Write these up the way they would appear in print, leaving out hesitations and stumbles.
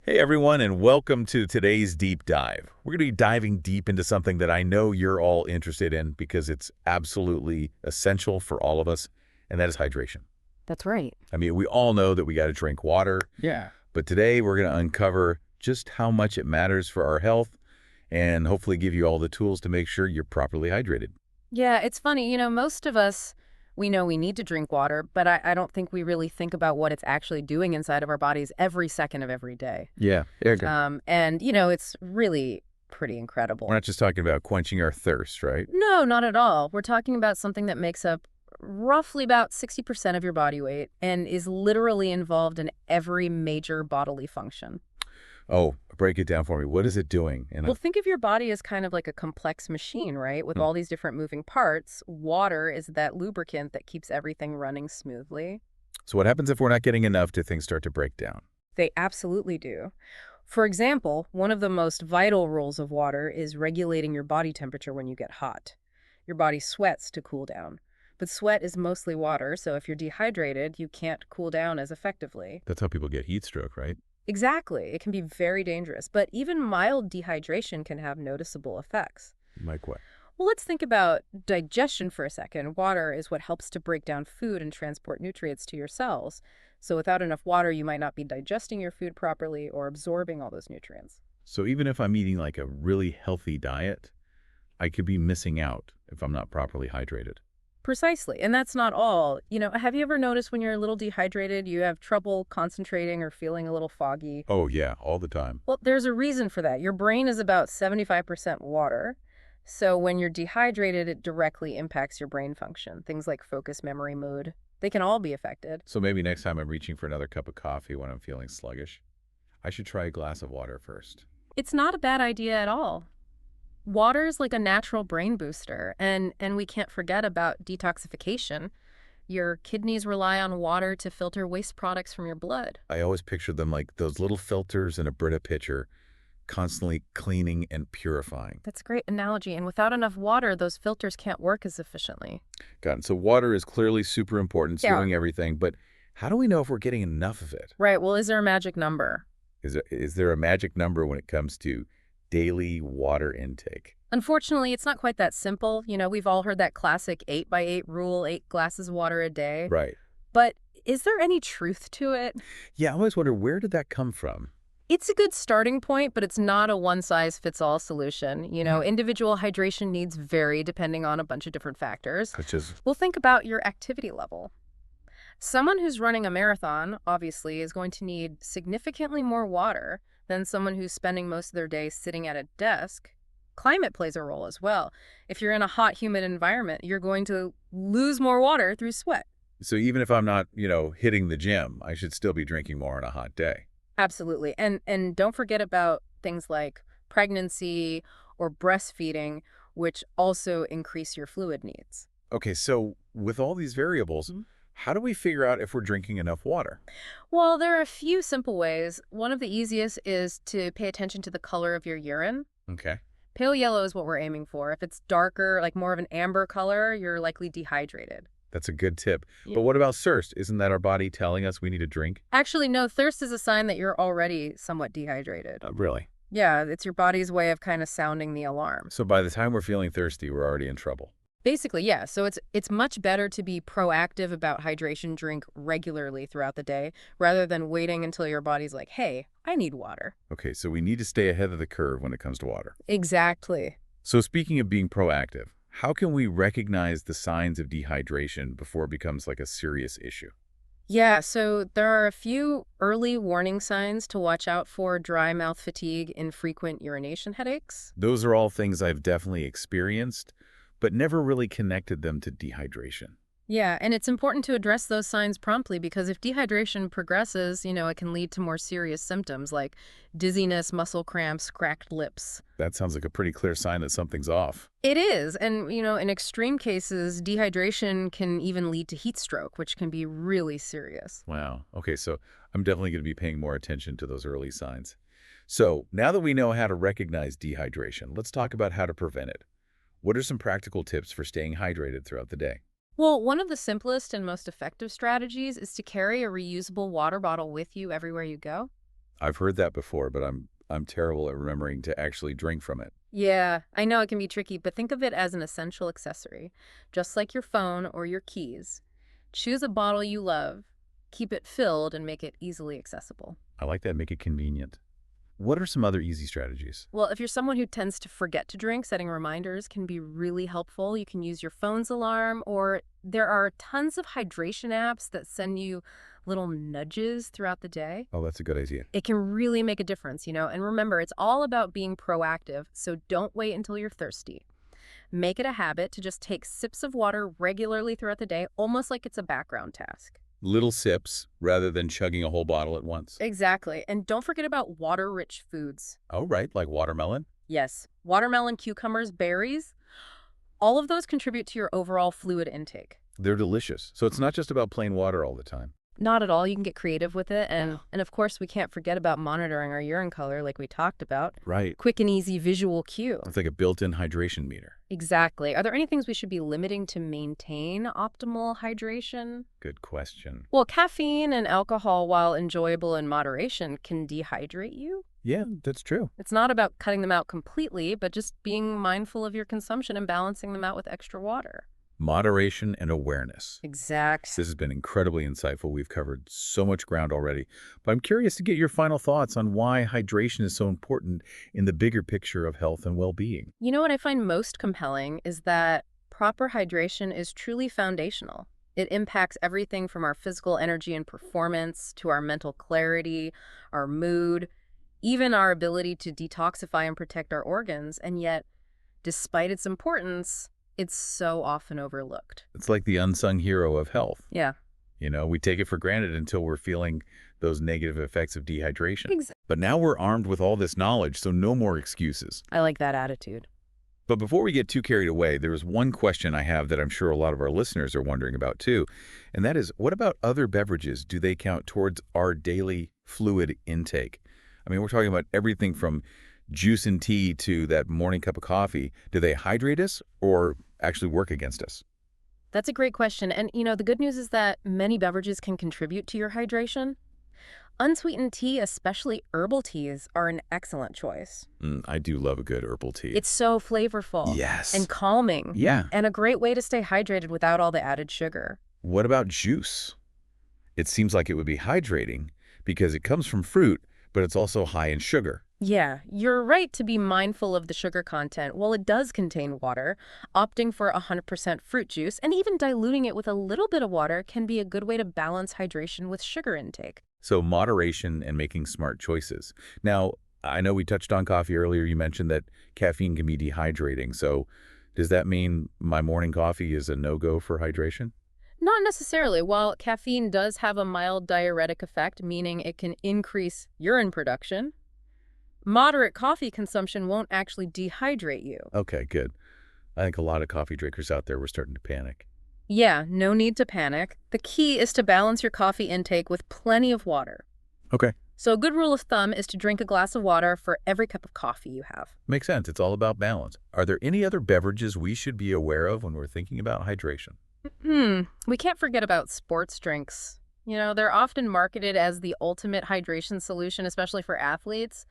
Hey everyone, and welcome to today's deep dive. We're going to be diving deep into something that I know you're all interested in because it's absolutely essential for all of us, and that is hydration. That's right. I mean, we all know that we got to drink water, Yeah. but today we're going to uncover just how much it matters for our health and hopefully give you all the tools to make sure you're properly hydrated. Yeah, it's funny. Most of us, we know we need to drink water, but I don't think we really think about what it's actually doing inside of our bodies every second of every day. Yeah, Yeah, good. It's really pretty we're incredible. not just talking about quenching our thirst, right? No, not at all. We're talking about something that makes up roughly about 60% of your body weight and is literally involved in every major bodily function. Oh, break it down for me. What is it doing? Well, think of your body as kind of like a complex machine, right? With all these different moving parts. Water is that lubricant that keeps everything running smoothly. So what happens if we're not getting enough? Do things start to break down? They absolutely do. For example, one of the most vital roles of water is regulating your body temperature when you get hot. Your body sweats to cool down. But sweat is mostly water, so if you're dehydrated, you can't cool down as effectively. That's how people get heat stroke, right? Exactly. It can be very dangerous, but even mild dehydration can have noticeable effects. Like what? Well, let's think about digestion for a second. Water is what helps to break down food and transport nutrients to your cells. So without enough water, you might not be digesting your food properly or absorbing all those nutrients. So even if I'm eating like a really healthy diet, I could be missing out if I'm not properly hydrated. Precisely. And that's not all. Have you ever noticed when you're a little dehydrated, you have trouble concentrating or feeling a little foggy? Oh yeah, all the time. Well, there's a reason for that. Your brain is about 75% water. So when you're dehydrated, it directly impacts your brain function. Things like focus, memory, mood, they can all be affected. So maybe next time I'm reaching for another cup of coffee when I'm feeling sluggish, I should try a glass of water first. It's not a bad idea at all. Water is like a natural brain booster, and we can't forget about detoxification. Your kidneys rely on water to filter waste products from your blood. I always picture them like those little filters in a Brita pitcher, constantly cleaning and purifying. That's a great analogy, and without enough water, those filters can't work as efficiently. Got it. So water is clearly super important. It's Yeah. doing everything, but how do we know if we're getting enough of it? Right, well, is there a magic number? Is there a magic number when it comes to daily water intake? Unfortunately, it's not quite that simple. We've all heard that classic 8 by 8 rule, 8 glasses of water a day. Right. But is there any truth to it? Yeah, I always wonder, where did that come from? It's a good starting point, but it's not a one-size-fits-all solution. Individual hydration needs vary depending on a bunch of different factors. Such as, Well, think about your activity level. Someone who's running a marathon, obviously, is going to need significantly more water than someone who's spending most of their day sitting at a desk. Climate plays a role as well. If you're in a hot, humid environment, you're going to lose more water through sweat. so even if I'm not, hitting the gym, I should still be drinking more on a hot day. Absolutely. And don't forget about things like pregnancy or breastfeeding, which also increase your fluid needs. Okay, so with all these variables, how do we figure out if we're drinking enough water? Well, there are a few simple ways. One of the easiest is to pay attention to the color of your urine. Okay. Pale yellow is what we're aiming for. If it's darker, like more of an amber color, you're likely dehydrated. That's a good tip. Yeah. But what about thirst? Isn't that our body telling us we need a drink? Actually, no, thirst is a sign that you're already somewhat dehydrated. Really? Yeah, it's your body's way of kind of sounding the alarm. So by the time we're feeling thirsty, we're already in trouble. Basically, yeah. So it's much better to be proactive about hydration, drink regularly throughout the day, rather than waiting until your body's like, hey, I need water. Okay, so we need to stay ahead of the curve when it comes to water. Exactly. So speaking of being proactive, how can we recognize the signs of dehydration before it becomes like a serious issue? Yeah, so there are a few early warning signs to watch out for: dry mouth fatigue, infrequent urination headaches. Those are all things I've definitely experienced, but never really connected them to dehydration. Yeah, and it's important to address those signs promptly because if dehydration progresses, it can lead to more serious symptoms like dizziness, muscle cramps, cracked lips. That sounds like a pretty clear sign that something's off. It is, and in extreme cases, dehydration can even lead to heat stroke, which can be really serious. Wow. Okay, so I'm definitely going to be paying more attention to those early signs. So now that we know how to recognize dehydration, let's talk about how to prevent it. What are some practical tips for staying hydrated throughout the day? Well, one of the simplest and most effective strategies is to carry a reusable water bottle with you everywhere you go. I've heard that before, but I'm terrible at remembering to actually drink from it. Yeah, I know it can be tricky, but think of it as an essential accessory, just like your phone or your keys. Choose a bottle you love, keep it filled, and make it easily accessible. I like that, make it convenient. What are some other easy strategies? Well, if you're someone who tends to forget to drink, setting reminders can be really helpful. You can use your phone's alarm, or there are tons of hydration apps that send you little nudges throughout the day. Oh, that's a good idea. It can really make a difference, And remember, it's all about being proactive, so don't wait until you're thirsty. Make it a habit to just take sips of water regularly throughout the day, almost like it's a background task. Little sips rather than chugging a whole bottle at once. Exactly. And don't forget about water-rich foods. Oh, right, like watermelon? Yes, watermelon, cucumbers, berries, all of those contribute to your overall fluid intake. They're delicious. So it's not just about plain water all the time. Not at all. You can get creative with it. And of course, we can't forget about monitoring our urine color like we talked about. Right. Quick and easy visual cue. It's like a built-in hydration meter. Exactly. Are there any things we should be limiting to maintain optimal hydration? Good question. Well, caffeine and alcohol, while enjoyable in moderation, can dehydrate you. Yeah, that's true. It's not about cutting them out completely, but just being mindful of your consumption and balancing them out with extra water. Moderation and awareness. Exact. This has been incredibly insightful. We've covered so much ground already. But I'm curious to get your final thoughts on why hydration is so important in the bigger picture of health and well-being. You know what I find most compelling is that proper hydration is truly foundational. It impacts everything from our physical energy and performance to our mental clarity, our mood, even our ability to detoxify and protect our organs. And yet, despite its importance, it's so often overlooked. It's like the unsung hero of health. Yeah. We take it for granted until we're feeling those negative effects of dehydration. Exactly. But now we're armed with all this knowledge, so no more excuses. I like that attitude. But before we get too carried away, there is one question I have that I'm sure a lot of our listeners are wondering about too, and that is, what about other beverages? Do they count towards our daily fluid intake? I mean, we're talking about everything from juice and tea to that morning cup of coffee. Do they hydrate us or actually work against us? That's a great question. And, the good news is that many beverages can contribute to your hydration. Unsweetened tea, especially herbal teas, are an excellent choice. I do love a good herbal tea. It's so flavorful. Yes. And calming. Yeah. And a great way to stay hydrated without all the added sugar. What about juice? It seems like it would be hydrating because it comes from fruit, but it's also high in sugar. Yeah, you're right to be mindful of the sugar content. While it does contain water, opting for 100% fruit juice and even diluting it with a little bit of water can be a good way to balance hydration with sugar intake. So moderation and making smart choices. Now, I know we touched on coffee earlier. You mentioned that caffeine can be dehydrating. So does that mean my morning coffee is a no-go for hydration? Not necessarily. While caffeine does have a mild diuretic effect, meaning it can increase urine production, moderate coffee consumption won't actually dehydrate you. Okay, good. I think a lot of coffee drinkers out there were starting to panic. Yeah, no need to panic. The key is to balance your coffee intake with plenty of water. Okay. So a good rule of thumb is to drink a glass of water for every cup of coffee you have. Makes sense. It's all about balance. Are there any other beverages we should be aware of when we're thinking about hydration? We can't forget about sports drinks. They're often marketed as the ultimate hydration solution, especially for athletes.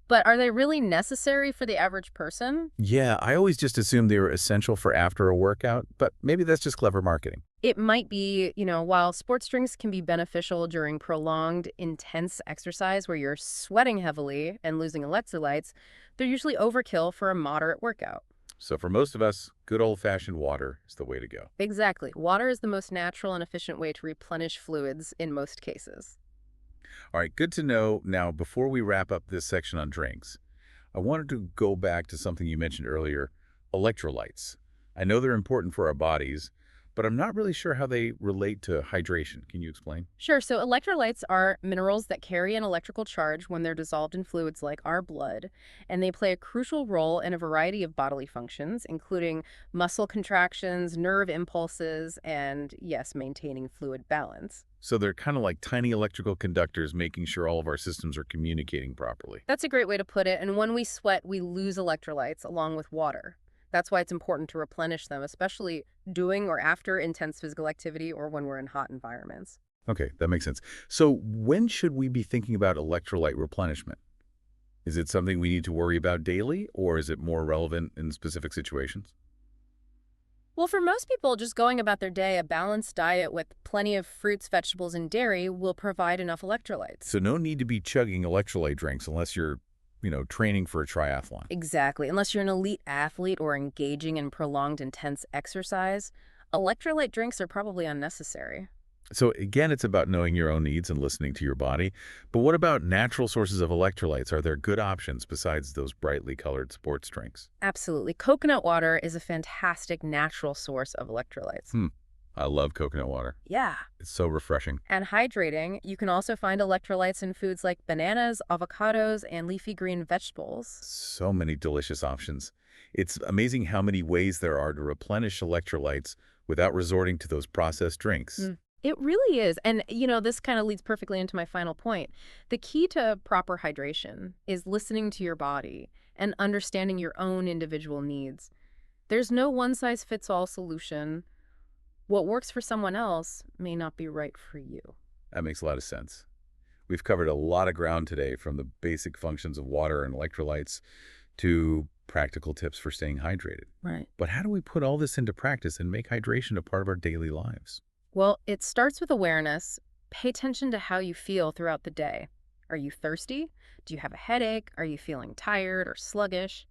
But are they really necessary for the average person? Yeah, I always just assumed they were essential for after a workout, but maybe that's just clever marketing. It might be, while sports drinks can be beneficial during prolonged, intense exercise where you're sweating heavily and losing electrolytes, they're usually overkill for a moderate workout. So for most of us, good old-fashioned water is the way to go. Exactly. Water is the most natural and efficient way to replenish fluids in most cases. All right, good to know. Now, before we wrap up this section on drinks, I wanted to go back to something you mentioned earlier, electrolytes. I know they're important for our bodies, but I'm not really sure how they relate to hydration. Can you explain? Sure. So electrolytes are minerals that carry an electrical charge when they're dissolved in fluids like our blood, and they play a crucial role in a variety of bodily functions, including muscle contractions, nerve impulses, and, yes, maintaining fluid balance. So they're kind of like tiny electrical conductors making sure all of our systems are communicating properly. That's a great way to put it. And when we sweat, we lose electrolytes along with water. That's why it's important to replenish them, especially during or after intense physical activity or when we're in hot environments. Okay, that makes sense. So when should we be thinking about electrolyte replenishment? Is it something we need to worry about daily, or is it more relevant in specific situations? Well, for most people, just going about their day, a balanced diet with plenty of fruits, vegetables, and dairy will provide enough electrolytes. So no need to be chugging electrolyte drinks unless you're, training for a triathlon. Exactly. Unless you're an elite athlete or engaging in prolonged intense exercise, electrolyte drinks are probably unnecessary. So again, it's about knowing your own needs and listening to your body. But what about natural sources of electrolytes? Are there good options besides those brightly colored sports drinks? Absolutely. Coconut water is a fantastic natural source of electrolytes. Hmm. I love coconut water. Yeah. It's so refreshing. And hydrating, you can also find electrolytes in foods like bananas, avocados, and leafy green vegetables. So many delicious options. It's amazing how many ways there are to replenish electrolytes without resorting to those processed drinks. It really is. And, this kind of leads perfectly into my final point. The key to proper hydration is listening to your body and understanding your own individual needs. There's no one-size-fits-all solution. What works for someone else may not be right for you. That makes a lot of sense. We've covered a lot of ground today, from the basic functions of water and electrolytes to practical tips for staying hydrated. Right. But how do we put all this into practice and make hydration a part of our daily lives? Well, it starts with awareness. Pay attention to how you feel throughout the day. Are you thirsty? Do you have a headache? Are you feeling tired or sluggish?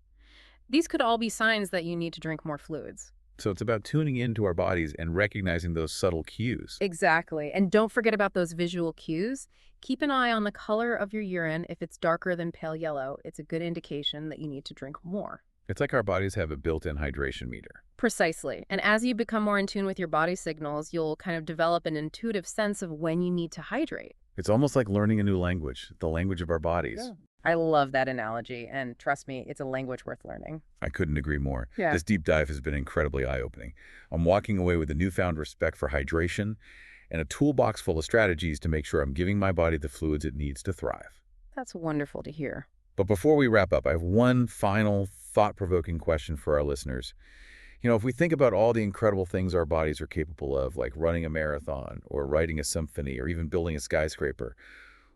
These could all be signs that you need to drink more fluids. So it's about tuning into our bodies and recognizing those subtle cues. Exactly. And don't forget about those visual cues. Keep an eye on the color of your urine. If it's darker than pale yellow, it's a good indication that you need to drink more. It's like our bodies have a built-in hydration meter. Precisely. And as you become more in tune with your body signals, you'll kind of develop an intuitive sense of when you need to hydrate. It's almost like learning a new language, the language of our bodies. Yeah. I love that analogy. And trust me, it's a language worth learning. I couldn't agree more. Yeah. This deep dive has been incredibly eye-opening. I'm walking away with a newfound respect for hydration and a toolbox full of strategies to make sure I'm giving my body the fluids it needs to thrive. That's wonderful to hear. But before we wrap up, I have one final thought-provoking question for our listeners. If we think about all the incredible things our bodies are capable of, like running a marathon or writing a symphony or even building a skyscraper,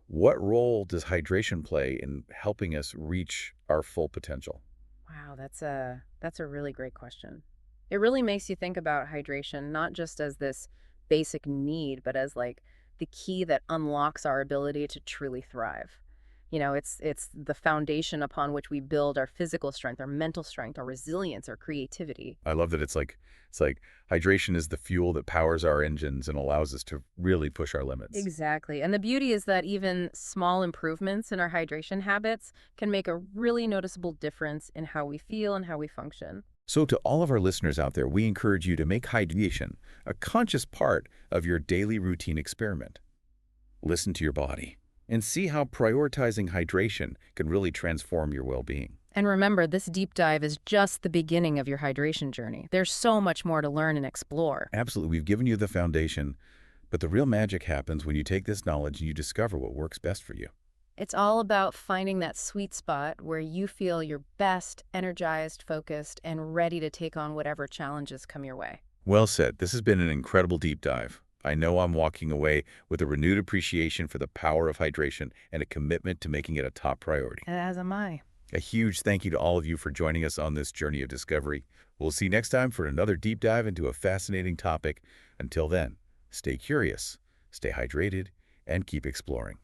what role does hydration play in helping us reach our full potential? Wow, that's a really great question. It really makes you think about hydration not just as this basic need, but as like the key that unlocks our ability to truly thrive. It's the foundation upon which we build our physical strength, our mental strength, our resilience, our creativity. I love that it's like hydration is the fuel that powers our engines and allows us to really push our limits. Exactly. And the beauty is that even small improvements in our hydration habits can make a really noticeable difference in how we feel and how we function. So to all of our listeners out there, we encourage you to make hydration a conscious part of your daily routine experiment. Listen to your body and see how prioritizing hydration can really transform your well-being. And remember, this deep dive is just the beginning of your hydration journey. There's so much more to learn and explore. Absolutely, we've given you the foundation, but the real magic happens when you take this knowledge and you discover what works best for you. It's all about finding that sweet spot where you feel your best, energized, focused, and ready to take on whatever challenges come your way. Well said. This has been an incredible deep dive. I know I'm walking away with a renewed appreciation for the power of hydration and a commitment to making it a top priority. As am I. A huge thank you to all of you for joining us on this journey of discovery. We'll see you next time for another deep dive into a fascinating topic. Until then, stay curious, stay hydrated, and keep exploring.